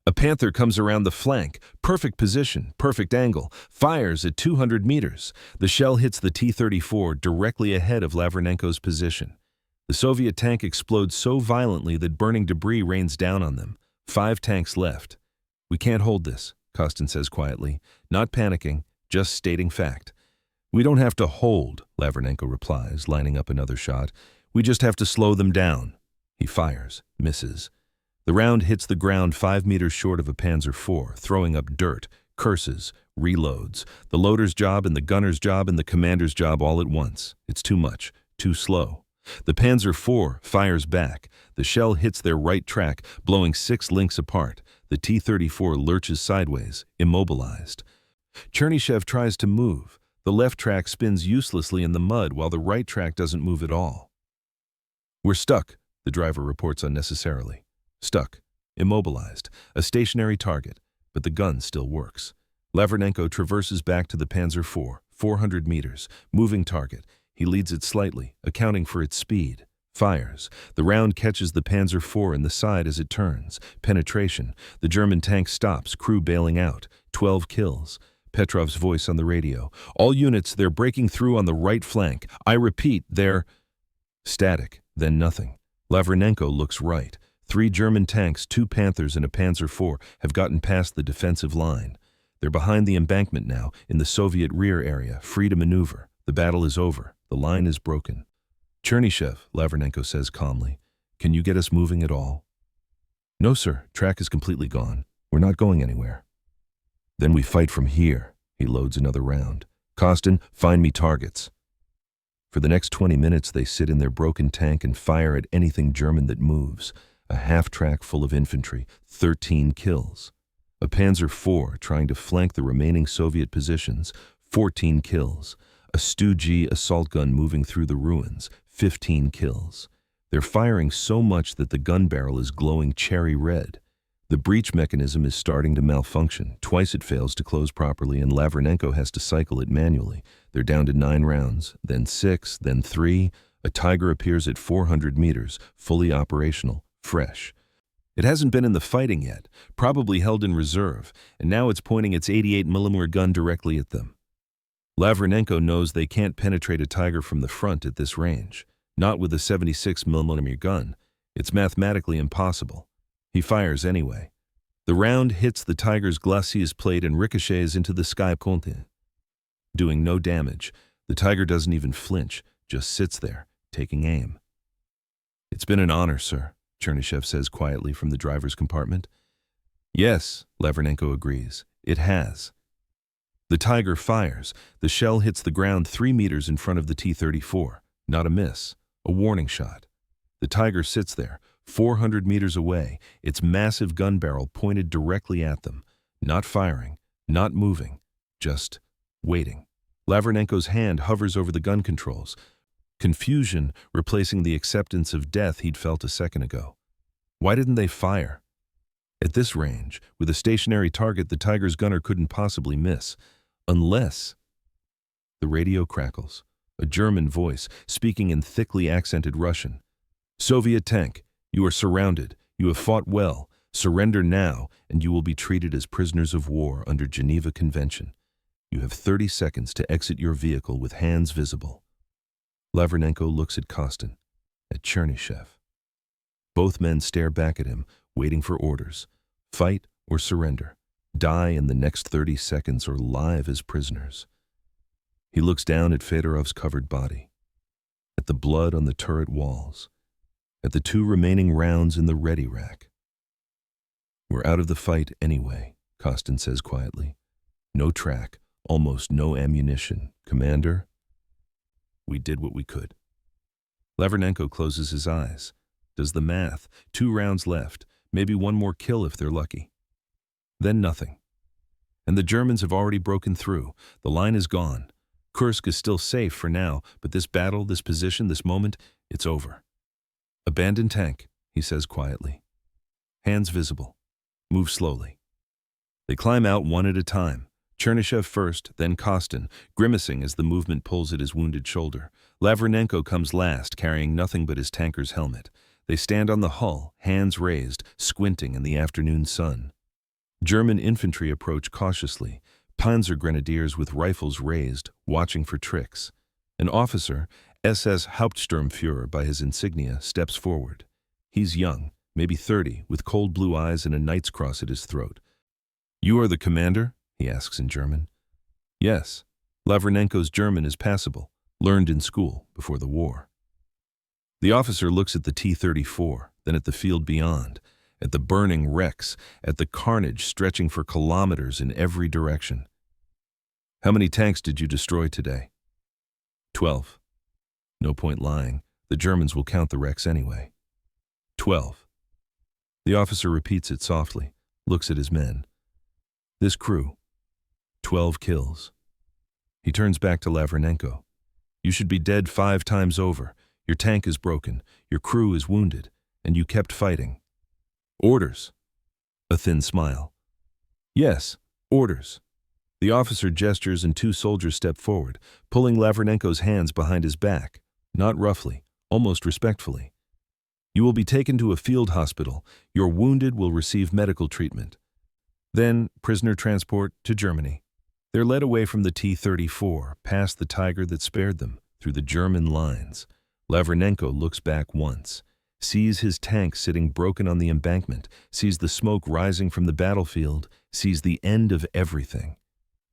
A Panther comes around the flank, perfect position, perfect angle, fires at 200 meters. The shell hits the T-34 directly ahead of Lavrenenko's position. The Soviet tank explodes so violently that burning debris rains down on them. 5 tanks left. We can't hold this, Kostin says quietly, not panicking, just stating fact. We don't have to hold, Lavrenenko replies, lining up another shot. We just have to slow them down. He fires, misses. The round hits the ground 5 meters short of a Panzer IV, throwing up dirt, curses, reloads. The loader's job and the gunner's job and the commander's job all at once. It's too much, too slow. The Panzer IV fires back. The shell hits their right track, blowing 6 links apart. The T-34 lurches sideways, immobilized. Chernyshov tries to move. The left track spins uselessly in the mud while the right track doesn't move at all. We're stuck, the driver reports unnecessarily. Stuck, immobilized, a stationary target, but the gun still works. Lavrenenko traverses back to the Panzer IV, 400 meters, moving target. He leads it slightly, accounting for its speed. Fires. The round catches the Panzer IV in the side as it turns. Penetration. The German tank stops, crew bailing out. 12 kills. Petrov's voice on the radio. All units, they're breaking through on the right flank. I repeat, they're... Static, then nothing. Lavrenenko looks right. 3 German tanks, 2 Panthers and a Panzer IV have gotten past the defensive line. They're behind the embankment now, in the Soviet rear area, free to maneuver. The battle is over. The line is broken. Chernyshov, Lavrenenko says calmly, can you get us moving at all? No, sir. Track is completely gone. We're not going anywhere. Then we fight from here. He loads another round. Kostin, find me targets. For the next 20 minutes, they sit in their broken tank and fire at anything German that moves. A half-track full of infantry, 13 kills. A Panzer IV trying to flank the remaining Soviet positions, 14 kills. A Stu-G assault gun moving through the ruins, 15 kills. They're firing so much that the gun barrel is glowing cherry red. The breech mechanism is starting to malfunction. Twice it fails to close properly, and Lavrenenko has to cycle it manually. They're down to 9 rounds, then 6, then 3. A Tiger appears at 400 meters, fully operational, fresh. It hasn't been in the fighting yet, probably held in reserve, and now it's pointing its 88mm gun directly at them. Lavrenenko knows they can't penetrate a Tiger from the front at this range, not with a 76mm gun. It's mathematically impossible. He fires anyway. The round hits the Tiger's glacis plate and ricochets into the sky content. Doing no damage, the Tiger doesn't even flinch, just sits there, taking aim. "It's been an honor, sir," Chernyshev says quietly from the driver's compartment. "Yes," Lavrenenko agrees, "it has." The Tiger fires. The shell hits the ground 3 meters in front of the T-34. Not a miss, a warning shot. The Tiger sits there, 400 meters away, its massive gun barrel pointed directly at them, not firing, not moving, just waiting. Lavrenenko's hand hovers over the gun controls, confusion replacing the acceptance of death he'd felt a second ago. Why didn't they fire? At this range, with a stationary target, the Tiger's gunner couldn't possibly miss, unless... The radio crackles, a German voice speaking in thickly accented Russian. "Soviet tank, you are surrounded. You have fought well. Surrender now, and you will be treated as prisoners of war under Geneva Convention. You have 30 seconds to exit your vehicle with hands visible." Lavrenenko looks at Kostin, at Chernyshev. Both men stare back at him, waiting for orders. Fight or surrender. Die in the next 30 seconds or live as prisoners. He looks down at Fedorov's covered body, at the blood on the turret walls, at the 2 remaining rounds in the ready rack. "We're out of the fight anyway," Kostin says quietly. "No track, almost no ammunition. Commander, we did what we could." Lavrenenko closes his eyes, does the math, 2 rounds left, maybe 1 more kill if they're lucky. Then nothing. And the Germans have already broken through. The line is gone. Kursk is still safe for now, but this battle, this position, this moment, it's over. "Abandon tank," he says quietly. Hands visible. Move slowly. They climb out one at a time. Chernyshev first, then Kostin, grimacing as the movement pulls at his wounded shoulder. Lavrenenko comes last, carrying nothing but his tanker's helmet. They stand on the hull, hands raised, squinting in the afternoon sun. German infantry approach cautiously, Panzer grenadiers with rifles raised, watching for tricks. An officer, SS Hauptsturmführer by his insignia, steps forward. He's young, maybe 30, with cold blue eyes and a knight's cross at his throat. "You are the commander?" he asks in German. "Yes." Lavrenenko's German is passable, learned in school before the war. The officer looks at the T-34, then at the field beyond, at the burning wrecks, at the carnage stretching for kilometers in every direction. "How many tanks did you destroy today?" 12. No point lying. The Germans will count the wrecks anyway. 12. The officer repeats it softly, looks at his men. "This crew, 12 kills." He turns back to Lavrenenko. "You should be dead 5 times over. Your tank is broken, your crew is wounded, and you kept fighting. Orders." A thin smile. "Yes, orders." The officer gestures and 2 soldiers step forward, pulling Lavrenenko's hands behind his back, not roughly, almost respectfully. "You will be taken to a field hospital. Your wounded will receive medical treatment. Then prisoner transport to Germany." They're led away from the T-34, past the Tiger that spared them, through the German lines. Lavrenenko looks back once, sees his tank sitting broken on the embankment, sees the smoke rising from the battlefield, sees the end of everything.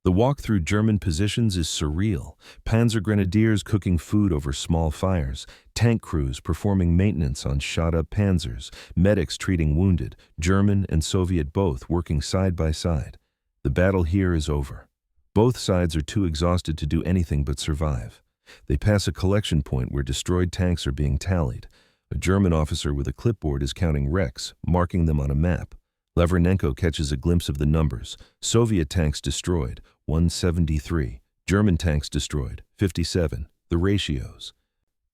The walk through German positions is surreal. Panzer grenadiers cooking food over small fires, tank crews performing maintenance on shot-up panzers, medics treating wounded, German and Soviet both working side by side. The battle here is over. Both sides are too exhausted to do anything but survive. They pass a collection point where destroyed tanks are being tallied. A German officer with a clipboard is counting wrecks, marking them on a map. Lavrenenko catches a glimpse of the numbers. Soviet tanks destroyed, 173. German tanks destroyed, 57. The ratios.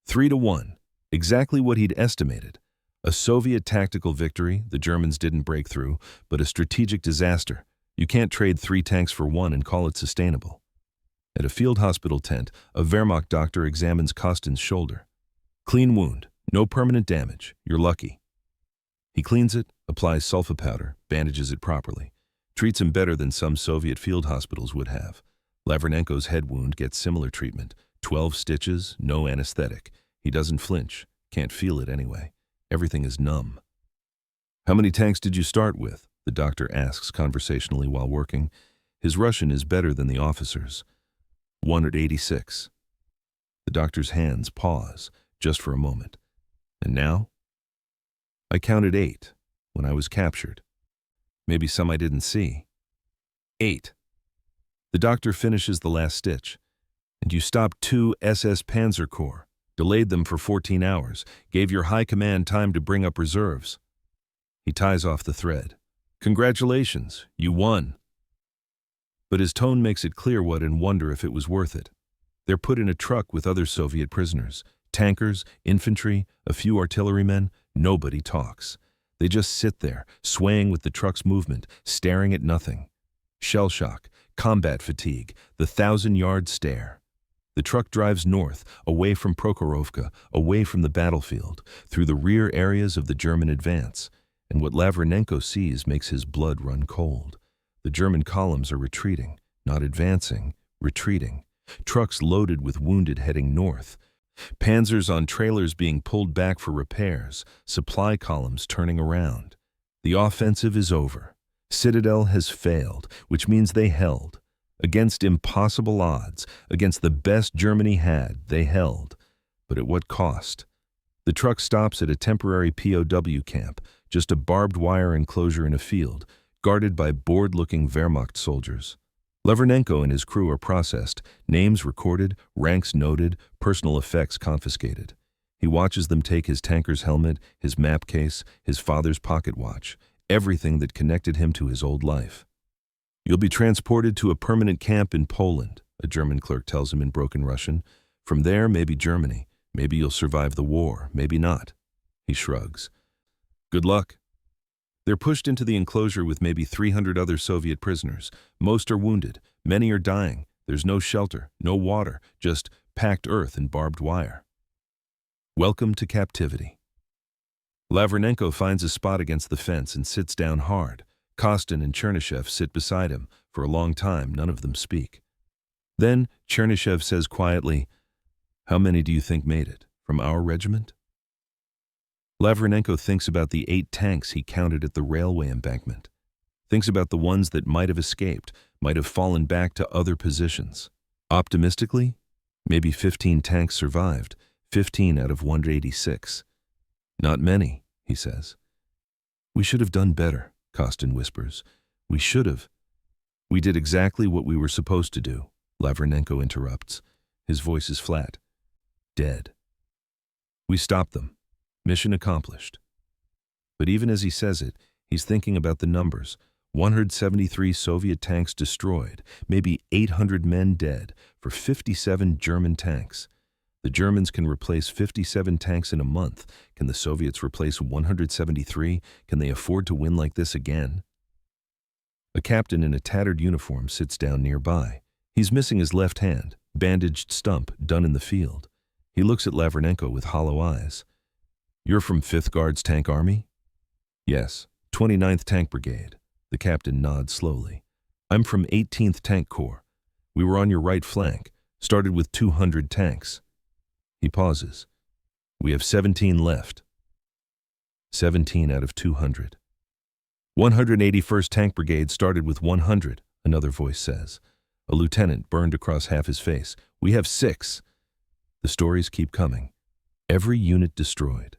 3-1. Exactly what he'd estimated. A Soviet tactical victory, the Germans didn't break through, but a strategic disaster. You can't trade 3 tanks for 1 and call it sustainable. At a field hospital tent, a Wehrmacht doctor examines Kostin's shoulder. Clean wound, no permanent damage, you're lucky. He cleans it, applies sulfa powder, bandages it properly. Treats him better than some Soviet field hospitals would have. Lavrenenko's head wound gets similar treatment. 12 stitches, no anesthetic. He doesn't flinch, can't feel it anyway. Everything is numb. How many tanks did you start with? The doctor asks conversationally while working. His Russian is better than the officer's. 186. The doctor's hands pause, just for a moment. And now? I counted 8 when I was captured. Maybe some I didn't see. 8. The doctor finishes the last stitch. And you stopped 2 SS Panzer Corps, delayed them for 14 hours, gave your high command time to bring up reserves. He ties off the thread. Congratulations, you won. But his tone makes it clear what and wonder if it was worth it. They're put in a truck with other Soviet prisoners, tankers, infantry, a few artillerymen. Nobody talks. They just sit there, swaying with the truck's movement, staring at nothing. Shell shock, combat fatigue, the 1,000-yard stare. The truck drives north, away from Prokhorovka, away from the battlefield, through the rear areas of the German advance. And what Lavrenenko sees makes his blood run cold. The German columns are retreating, not advancing, retreating. Trucks loaded with wounded heading north. Panzers on trailers being pulled back for repairs, supply columns turning around. The offensive is over. Citadel has failed, which means they held. Against impossible odds, against the best Germany had, they held. But at what cost? The truck stops at a temporary POW camp, just a barbed wire enclosure in a field, guarded by bored-looking Wehrmacht soldiers. Lavrenenko and his crew are processed, names recorded, ranks noted, personal effects confiscated. He watches them take his tanker's helmet, his map case, his father's pocket watch, everything that connected him to his old life. You'll be transported to a permanent camp in Poland, a German clerk tells him in broken Russian. From there, maybe Germany. Maybe you'll survive the war, maybe not. He shrugs. Good luck. They're pushed into the enclosure with maybe 300 other Soviet prisoners. Most are wounded. Many are dying. There's no shelter, no water, just packed earth and barbed wire. Welcome to captivity. Lavrenenko finds a spot against the fence and sits down hard. Kostin and Chernyshev sit beside him. For a long time, none of them speak. Then Chernyshev says quietly, "How many do you think made it? From our regiment?" Lavrenenko thinks about the 8 tanks he counted at the railway embankment. Thinks about the ones that might have escaped, might have fallen back to other positions. Optimistically, maybe 15 tanks survived, 15 out of 186. Not many, he says. We should have done better, Kostin whispers. We should have. We did exactly what we were supposed to do, Lavrenenko interrupts. His voice is flat. Dead. We stopped them. Mission accomplished. But even as he says it, he's thinking about the numbers. 173 Soviet tanks destroyed, maybe 800 men dead for 57 German tanks. The Germans can replace 57 tanks in a month. Can the Soviets replace 173? Can they afford to win like this again? A captain in a tattered uniform sits down nearby. He's missing his left hand, bandaged stump, done in the field. He looks at Lavrenenko with hollow eyes. You're from 5th Guards Tank Army? Yes, 29th Tank Brigade. The captain nods slowly. I'm from 18th Tank Corps. We were on your right flank, started with 200 tanks. He pauses. We have 17 left. 17 out of 200. 181st Tank Brigade started with 100, another voice says. A lieutenant burned across half his face. We have 6. The stories keep coming. Every unit destroyed.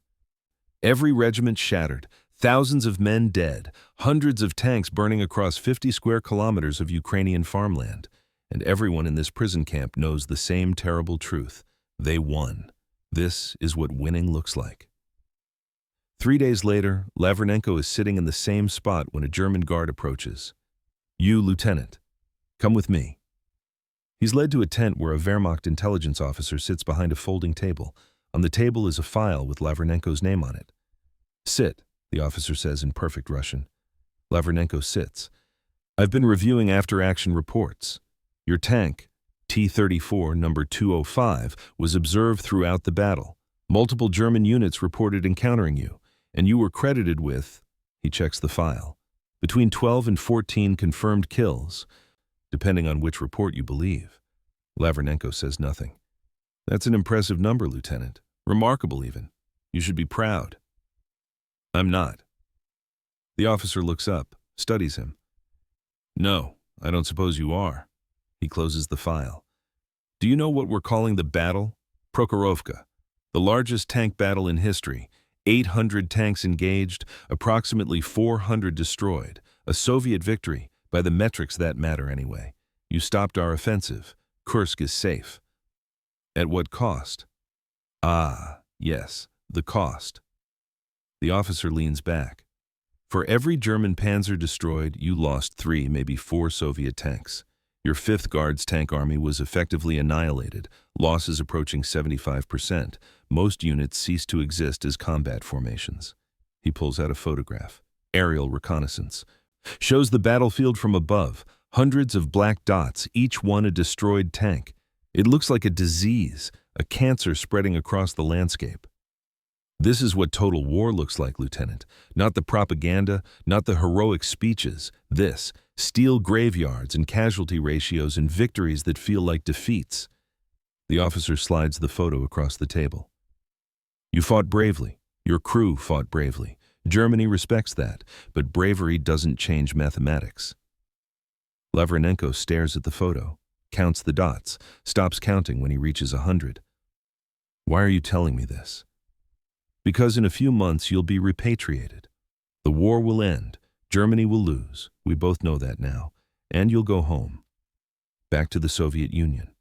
Every regiment shattered. Thousands of men dead. Hundreds of tanks burning across 50 square kilometers of Ukrainian farmland. and everyone in this prison camp knows the same terrible truth. They won. This is what winning looks like. 3 days later, Lavrenenko is sitting in the same spot when a German guard approaches. "You, Lieutenant, come with me." He's led to a tent where a Wehrmacht intelligence officer sits behind a folding table. On the table is a file with Lavrenenko's name on it. "Sit," the officer says in perfect Russian. Lavrenenko sits. "I've been reviewing after-action reports. Your tank, T-34 number 205, was observed throughout the battle. Multiple German units reported encountering you, and you were credited with," he checks the file, "between 12 and 14 confirmed kills, depending on which report you believe." Lavrenenko says nothing. "That's an impressive number, Lieutenant. Remarkable, even. You should be proud." "I'm not." The officer looks up, studies him. "No, I don't suppose you are." He closes the file. "Do you know what we're calling the battle? Prokhorovka. The largest tank battle in history. 800 tanks engaged, approximately 400 destroyed. A Soviet victory, by the metrics that matter anyway. You stopped our offensive. Kursk is safe." "At what cost?" "Ah, yes, the cost." The officer leans back. "For every German panzer destroyed, you lost 3, maybe 4 Soviet tanks. Your 5th Guards tank army was effectively annihilated, losses approaching 75%. Most units ceased to exist as combat formations." He pulls out a photograph. Aerial reconnaissance. Shows the battlefield from above. Hundreds of black dots, each one a destroyed tank. It looks like a disease, a cancer spreading across the landscape. This is what total war looks like, Lieutenant. Not the propaganda, not the heroic speeches. This, steel graveyards and casualty ratios and victories that feel like defeats. The officer slides the photo across the table. "You fought bravely. Your crew fought bravely. Germany respects that, but bravery doesn't change mathematics." Lavrenenko stares at the photo, counts the dots, stops counting when he reaches 100. "Why are you telling me this?" "Because in a few months you'll be repatriated. The war will end. Germany will lose. We both know that now. And you'll go home. Back to the Soviet Union.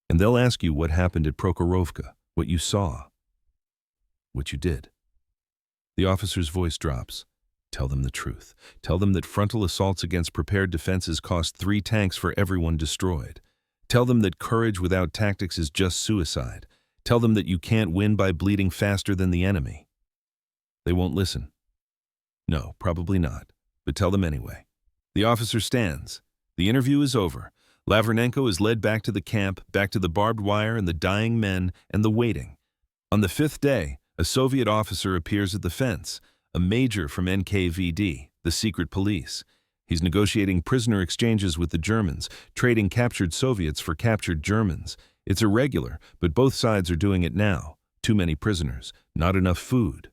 And they'll ask you what happened at Prokhorovka, what you saw, what you did." The officer's voice drops. "Tell them the truth. Tell them that frontal assaults against prepared defenses cost 3 tanks for everyone destroyed. Tell them that courage without tactics is just suicide. Tell them that you can't win by bleeding faster than the enemy." They won't listen. No, probably not, but tell them anyway. The officer stands. The interview is over. Lavrenenko is led back to the camp, back to the barbed wire and the dying men and the waiting. On the 5th day, a Soviet officer appears at the fence, a major from NKVD, the secret police. He's negotiating prisoner exchanges with the Germans, trading captured Soviets for captured Germans. It's irregular, but both sides are doing it now. Too many prisoners, not enough food.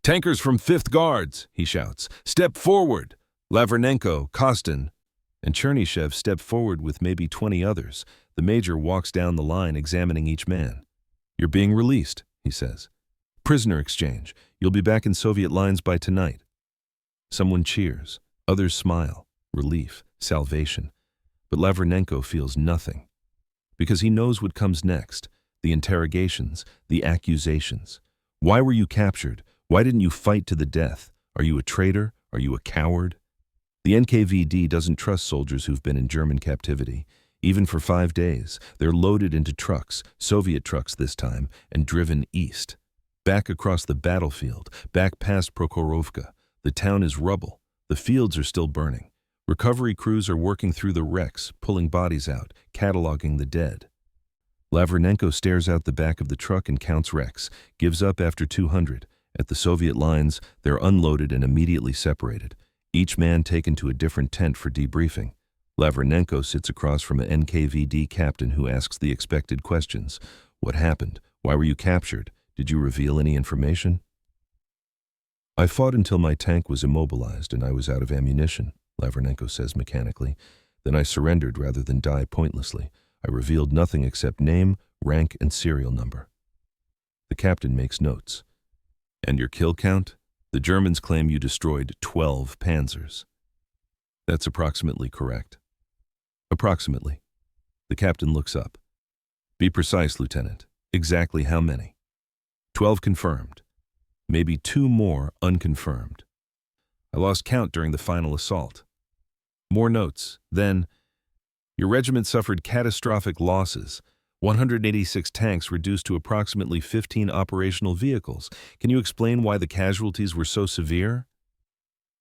"Tankers from 5th Guards," he shouts. "Step forward!" Lavrenenko, Kostin, and Chernyshev step forward with maybe 20 others. The major walks down the line examining each man. "You're being released," he says. "Prisoner exchange. You'll be back in Soviet lines by tonight." Someone cheers. Others smile. Relief. Salvation. But Lavrenenko feels nothing. Because he knows what comes next. The interrogations. The accusations. Why were you captured? Why didn't you fight to the death? Are you a traitor? Are you a coward? The NKVD doesn't trust soldiers who've been in German captivity. Even for 5 days, they're loaded into trucks, Soviet trucks this time, and driven east. Back across the battlefield, back past Prokhorovka. The town is rubble. The fields are still burning. Recovery crews are working through the wrecks, pulling bodies out, cataloging the dead. Lavrenenko stares out the back of the truck and counts wrecks, gives up after 200. At the Soviet lines, they're unloaded and immediately separated, each man taken to a different tent for debriefing. Lavrenenko sits across from an NKVD captain who asks the expected questions. What happened? Why were you captured? Did you reveal any information? "I fought until my tank was immobilized and I was out of ammunition," Lavrenenko says mechanically. "Then I surrendered rather than die pointlessly. I revealed nothing except name, rank, and serial number." The captain makes notes. "And your kill count? The Germans claim you destroyed 12 panzers." "That's approximately correct." "Approximately," The captain looks up. Be precise, Lieutenant. Exactly how many? 12 confirmed. Maybe 2 more unconfirmed. I lost count during the final assault. More notes. Then, your regiment suffered catastrophic losses. 186 tanks reduced to approximately 15 operational vehicles. Can you explain why the casualties were so severe?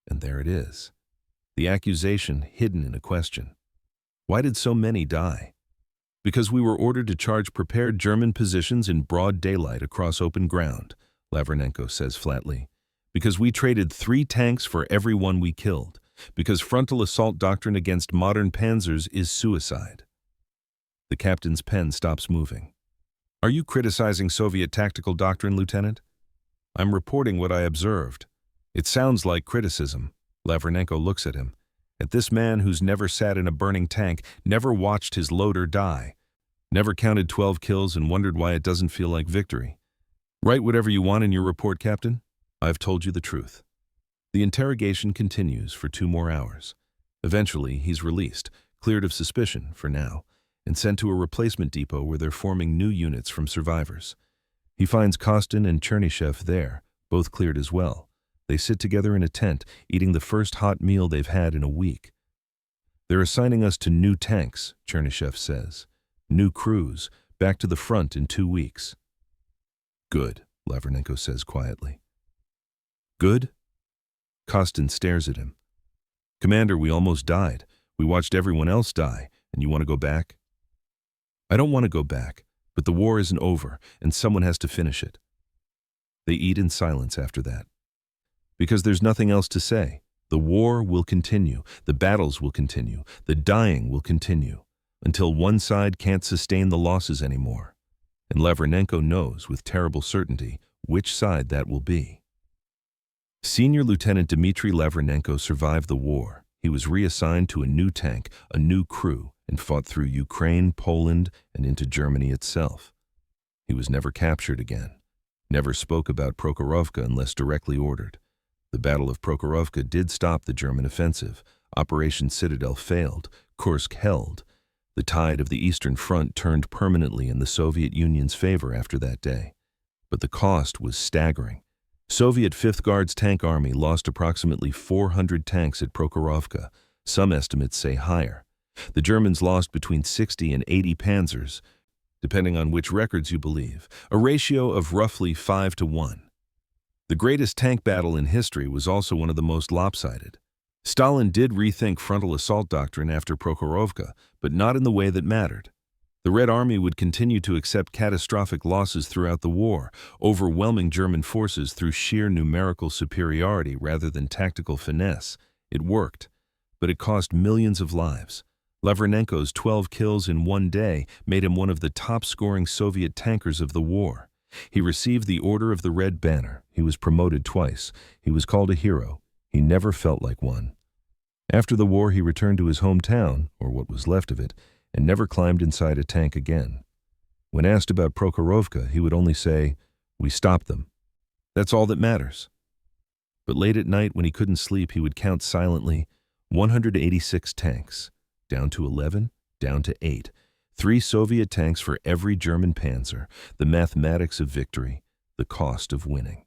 And there it is. The accusation hidden in a question. Why did so many die? Because we were ordered to charge prepared German positions in broad daylight across open ground, Lavrenenko says flatly. Because we traded 3 tanks for every one we killed. Because frontal assault doctrine against modern panzers is suicide. The captain's pen stops moving. Are you criticizing Soviet tactical doctrine, Lieutenant? I'm reporting what I observed. It sounds like criticism. Lavrenenko looks at him. At this man who's never sat in a burning tank, never watched his loader die, never counted 12 kills and wondered why it doesn't feel like victory. Write whatever you want in your report, Captain. I've told you the truth. The interrogation continues for 2 more hours. Eventually, he's released, cleared of suspicion for now, and sent to a replacement depot where they're forming new units from survivors. He finds Kostin and Chernyshev there, both cleared as well. They sit together in a tent, eating the first hot meal they've had in a week. They're assigning us to new tanks, Chernyshev says. New crews, back to the front in 2 weeks. Good, Lavrenenko says quietly. Good? Kostin stares at him. Commander, we almost died. We watched everyone else die, and you want to go back? I don't want to go back, but the war isn't over, and someone has to finish it. They eat in silence after that. Because there's nothing else to say. The war will continue, the battles will continue, the dying will continue, until one side can't sustain the losses anymore. And Lavrenenko knows with terrible certainty which side that will be. Senior Lieutenant Dmitry Lavrenenko survived the war. He was reassigned to a new tank, a new crew, and fought through Ukraine, Poland, and into Germany itself. He was never captured again, never spoke about Prokhorovka unless directly ordered. The Battle of Prokhorovka did stop the German offensive. Operation Citadel failed. Kursk held. The tide of the Eastern Front turned permanently in the Soviet Union's favor after that day. But the cost was staggering. Soviet 5th Guards Tank Army lost approximately 400 tanks at Prokhorovka. Some estimates say higher. The Germans lost between 60 and 80 panzers, depending on which records you believe, a ratio of roughly 5-to-1. The greatest tank battle in history was also one of the most lopsided. Stalin did rethink frontal assault doctrine after Prokhorovka, but not in the way that mattered. The Red Army would continue to accept catastrophic losses throughout the war, overwhelming German forces through sheer numerical superiority rather than tactical finesse. It worked, but it cost millions of lives. Lavrenenko's 12 kills in one day made him one of the top-scoring Soviet tankers of the war. He received the Order of the Red Banner. He was promoted twice. He was called a hero. He never felt like one. After the war, he returned to his hometown, or what was left of it, and never climbed inside a tank again. When asked about Prokhorovka, he would only say, "We stopped them." That's all that matters. But late at night, when he couldn't sleep, he would count silently 186 tanks, down to 11, down to 8. 3 Soviet tanks for every German panzer, the mathematics of victory, the cost of winning.